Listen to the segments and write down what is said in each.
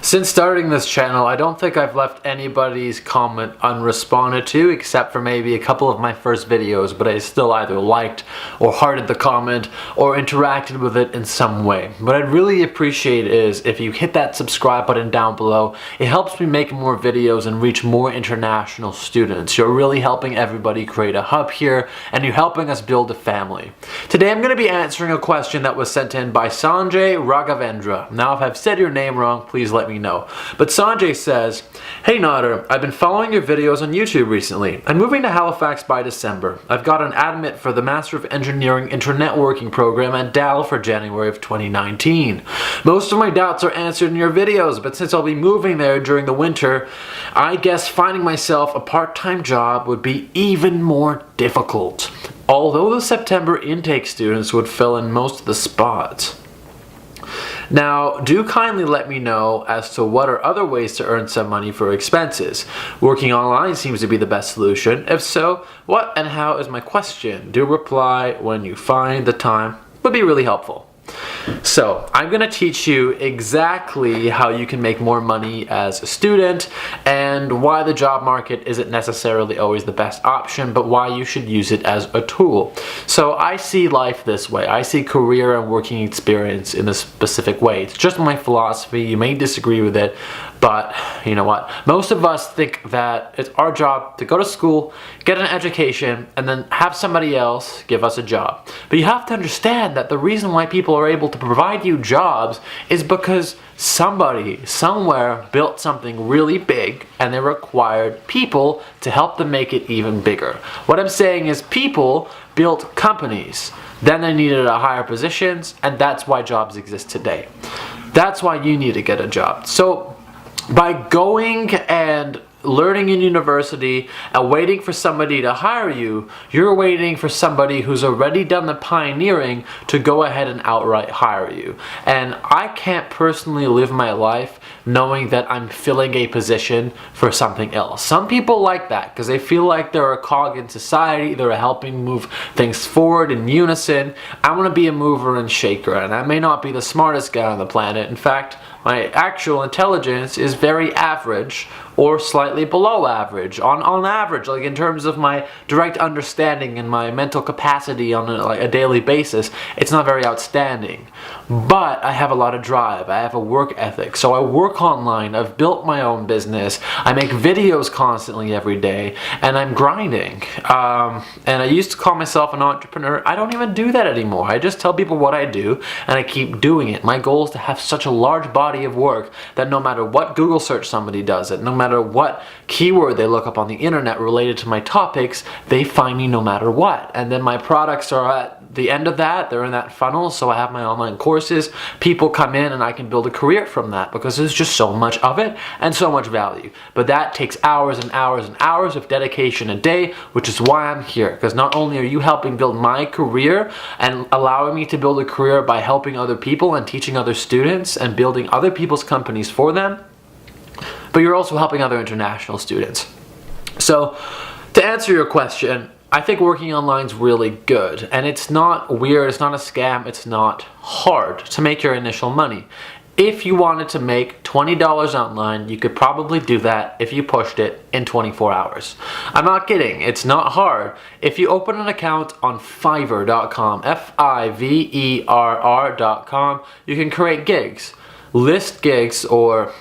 Since starting this channel, I don't think I've left anybody's comment unresponded to, except for maybe a couple of my first videos, but I still either liked or hearted the comment or interacted with it in some way. What I'd really appreciate is if you hit that subscribe button down below. It helps me make more videos and reach more international students. You're really helping everybody create a hub here, and you're helping us build a family. Today I'm going to be answering a question that was sent in by Sanjay Raghavendra. Now if I've said your name wrong, please let me know. But Sanjay says, "Hey Nader, I've been following your videos on YouTube recently. I'm moving to Halifax by December. I've got an admit for the Master of Engineering Internetworking program at DAL for January of 2019. Most of my doubts are answered in your videos, but since I'll be moving there during the winter, I guess finding myself a part-time job would be even more difficult. Although the September intake students would fill in most of the spots. Now, do kindly let me know as to what are other ways to earn some money for expenses. Working online seems to be the best solution. If so, what and how is my question. Do reply when you find the time. Would be really helpful." So, I'm going to teach you exactly how you can make more money as a student and why the job market isn't necessarily always the best option, but why you should use it as a tool. So, I see life this way. I see career and working experience in a specific way. It's just my philosophy. You may disagree with it, but you know what? Most of us think that it's our job to go to school, get an education, and then have somebody else give us a job. But you have to understand that the reason why people are able to provide you jobs is because somebody somewhere built something really big and they required people to help them make it even bigger. What I'm saying is people built companies, then they needed higher positions, and that's why jobs exist today. That's why you need to get a job. So by going and learning in university and waiting for somebody to hire you, you're waiting for somebody who's already done the pioneering to go ahead and outright hire you. And I can't personally live my life knowing that I'm filling a position for something else. Some people like that because they feel like they're a cog in society, they're helping move things forward in unison. I want to be a mover and shaker, and I may not be the smartest guy on the planet. In fact, my actual intelligence is very average or slightly below average. On average, like in terms of my direct understanding and my mental capacity on a daily basis, it's not very outstanding. But I have a lot of drive. I have a work ethic. So I work online. I've built my own business. I make videos constantly every day, and I'm grinding. And I used to call myself an entrepreneur. I don't even do that anymore. I just tell people what I do, and I keep doing it. My goal is to have such a large body of work that no matter what Google search somebody does it, no matter what keyword they look up on the internet related to my topics, they find me no matter what. And then my products are at the end of that, they're in that funnel, so I have my online courses. People come in and I can build a career from that because there's just so much of it and so much value. But that takes hours and hours and hours of dedication a day, which is why I'm here. Because not only are you helping build my career and allowing me to build a career by helping other people and teaching other students and building other people's companies for them, but you're also helping other international students. So, to answer your question, I think working online is really good. And it's not weird, it's not a scam, it's not hard to make your initial money. If you wanted to make $20 online, you could probably do that if you pushed it in 24 hours. I'm not kidding, it's not hard. If you open an account on Fiverr.com, Fiverr.com, you can create gigs. List gigs or,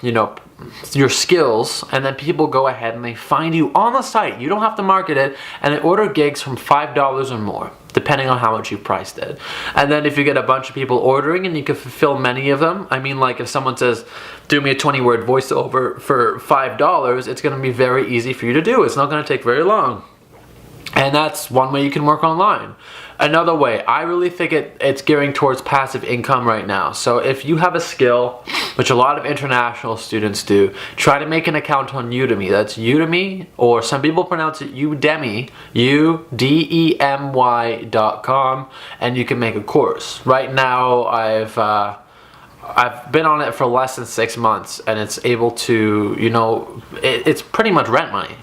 your skills, and then people go ahead and they find you on the site. You don't have to market it, and they order gigs from $5 or more, depending on how much you priced it. And then if you get a bunch of people ordering and you can fulfill many of them, I mean, like if someone says, do me a 20-word voiceover for $5, it's going to be very easy for you to do. It's not going to take very long. And that's one way you can work online. Another way, I really think it's gearing towards passive income right now. So if you have a skill, which a lot of international students do, try to make an account on Udemy. That's Udemy, or some people pronounce it Udemy, Udemy.com, and you can make a course. Right now, I've been on it for less than 6 months, and it's able to, it's pretty much rent money.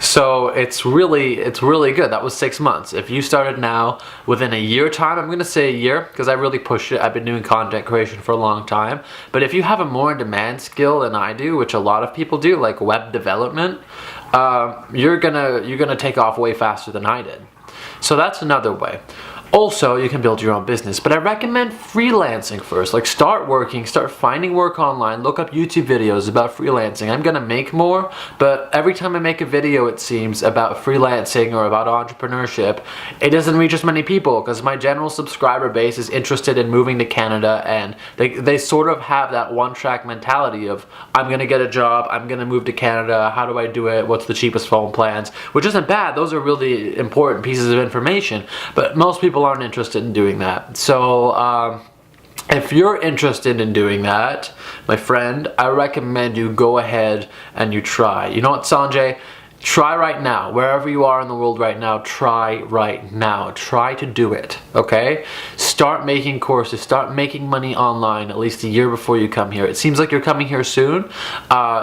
So it's really good. That was 6 months. If you started now, within a year time, I'm gonna say a year because I really pushed it. I've been doing content creation for a long time. But if you have a more in-demand skill than I do, which a lot of people do, like web development, you're gonna take off way faster than I did. So that's another way. Also, you can build your own business, but I recommend freelancing first. Like, start working, start finding work online, look up YouTube videos about freelancing. I'm gonna make more, but every time I make a video, it seems, about freelancing or about entrepreneurship, it doesn't reach as many people because my general subscriber base is interested in moving to Canada, and they sort of have that one-track mentality of, I'm gonna get a job, I'm gonna move to Canada, how do I do it, what's the cheapest phone plans, which isn't bad. Those are really important pieces of information, but most people aren't interested in doing that. So if you're interested in doing that, my friend, I recommend you go ahead and you try. You know what, Sanjay? Try right now. Wherever you are in the world right now, try right now. Try to do it, okay? Start making courses. Start making money online at least a year before you come here. It seems like you're coming here soon,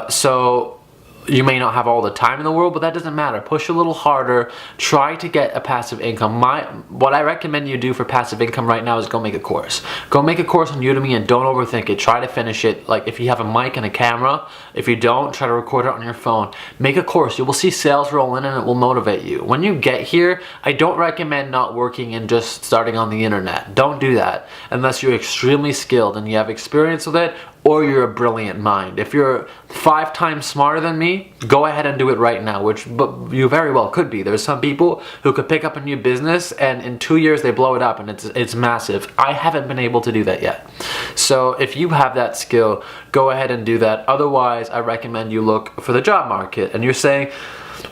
so you may not have all the time in the world, but that doesn't matter. Push a little harder. Try to get a passive income. What I recommend you do for passive income right now is go make a course. Go make a course on Udemy and don't overthink it. Try to finish it. Like, if you have a mic and a camera, if you don't, try to record it on your phone. Make a course. You will see sales roll in and it will motivate you. When you get here, I don't recommend not working and just starting on the internet. Don't do that unless you're extremely skilled and you have experience with it, or you're a brilliant mind. If you're 5 times smarter than me, go ahead and do it right now, but you very well could be. There's some people who could pick up a new business and in 2 years they blow it up and it's massive. I haven't been able to do that yet. So if you have that skill, go ahead and do that. Otherwise, I recommend you look for the job market. And you're saying,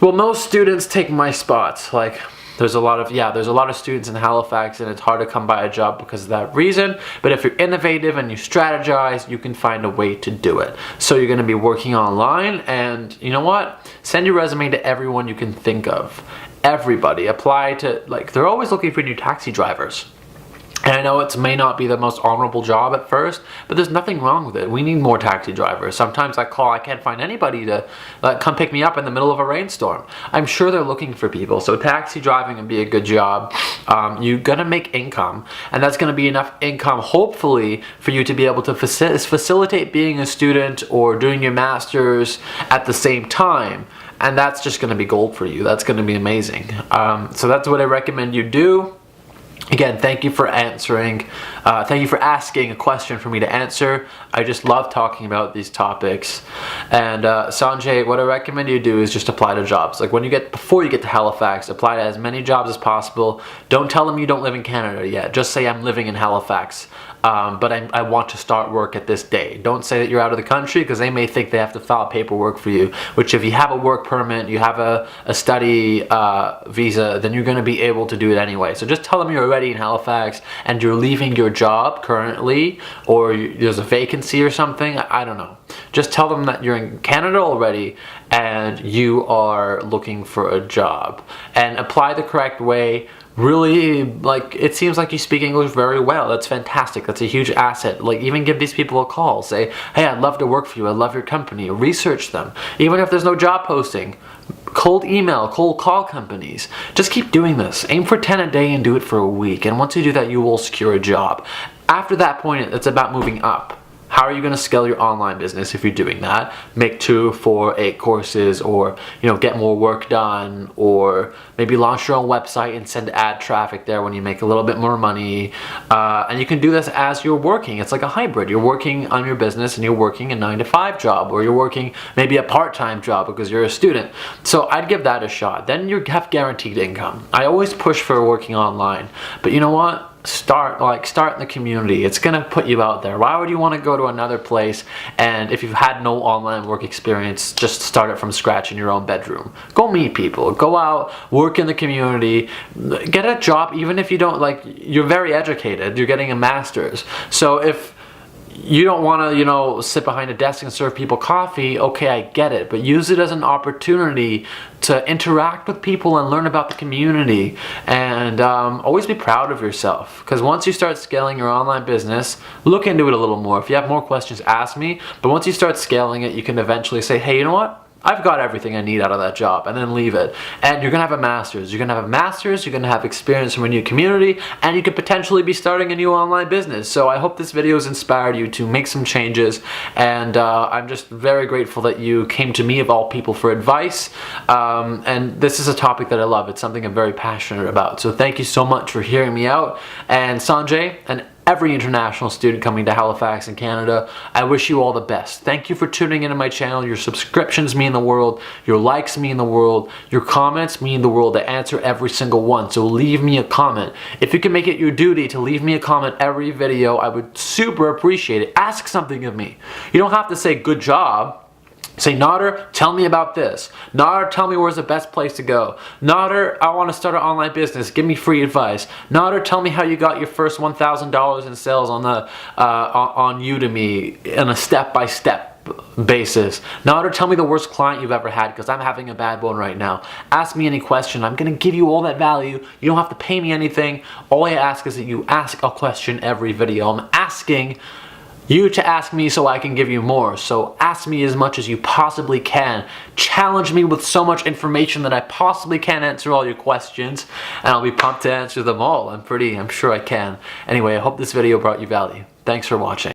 well, most students take my spots. Like, there's a lot of students in Halifax and it's hard to come by a job because of that reason. But if you're innovative and you strategize, you can find a way to do it. So you're gonna be working online, and you know what? Send your resume to everyone you can think of. Everybody. Apply to, like, they're always looking for new taxi drivers. And I know it may not be the most honorable job at first, but there's nothing wrong with it. We need more taxi drivers. Sometimes I can't find anybody to come pick me up in the middle of a rainstorm. I'm sure they're looking for people. So taxi driving would be a good job. You're gonna make income, and that's gonna be enough income, hopefully, for you to be able to facilitate being a student or doing your master's at the same time. And that's just gonna be gold for you. That's gonna be amazing. So that's what I recommend you do. Again, thank you for asking a question for me to answer. I just love talking about these topics. And Sanjay, what I recommend you do is just apply to jobs. Like, before you get to Halifax, apply to as many jobs as possible. Don't tell them you don't live in Canada yet. Just say, I'm living in Halifax, but I want to start work at this day. Don't say that you're out of the country, because they may think they have to file paperwork for you, which if you have a work permit, you have a study visa, then you're going to be able to do it anyway. So just tell them you're already in Halifax and you're leaving your job currently, or there's a vacancy or something. I don't know. Just tell them that you're in Canada already and you are looking for a job, and apply the correct way. Really, like, it seems like you speak English very well. That's fantastic. That's a huge asset. Like, even give these people a call. Say, hey, I'd love to work for you. I love your company. Research them. Even if there's no job posting, cold email, cold call companies. Just keep doing this. Aim for 10 a day and do it for a week. And once you do that, you will secure a job. After that point, it's about moving up. How are you going to scale your online business if you're doing that? Make 2, 4, 8 courses, or get more work done, or maybe launch your own website and send ad traffic there when you make a little bit more money. And you can do this as you're working. It's like a hybrid. You're working on your business and you're working a 9-to-5 job, or you're working maybe a part-time job because you're a student. So I'd give that a shot. Then you have guaranteed income. I always push for working online, but you know what? Start in the community. It's gonna put you out there. Why would you want to go to another place, and if you've had no online work experience, just start it from scratch in your own bedroom? Go meet people, go out, work in the community, get a job. Even if you don't, you're very educated, you're getting a master's, so if you don't want to, sit behind a desk and serve people coffee, okay, I get it, but use it as an opportunity to interact with people and learn about the community, and always be proud of yourself, because once you start scaling your online business, look into it a little more. If you have more questions, ask me, but once you start scaling it, you can eventually say, hey, you know what? I've got everything I need out of that job, and then leave it. And you're gonna have a master's. You're gonna have a master's, you're gonna have experience from a new community, and you could potentially be starting a new online business. So I hope this video has inspired you to make some changes, and I'm just very grateful that you came to me of all people for advice. And this is a topic that I love. It's something I'm very passionate about. So thank you so much for hearing me out. And Sanjay, and every international student coming to Halifax in Canada, I wish you all the best. Thank you for tuning into my channel. Your subscriptions mean the world. Your likes mean the world. Your comments mean the world. I answer every single one, so leave me a comment. If you can make it your duty to leave me a comment every video, I would super appreciate it. Ask something of me. You don't have to say good job. Say, Nader, tell me about this. Nader, tell me where's the best place to go. Nader, I want to start an online business. Give me free advice. Nader, tell me how you got your first $1,000 in sales on Udemy in a step-by-step basis. Nader, tell me the worst client you've ever had, because I'm having a bad one right now. Ask me any question. I'm going to give you all that value. You don't have to pay me anything. All I ask is that you ask a question every video. I'm asking you to ask me so I can give you more. So ask me as much as you possibly can. Challenge me with so much information that I possibly can answer all your questions, and I'll be pumped to answer them all. I'm sure I can. Anyway, I hope this video brought you value. Thanks for watching.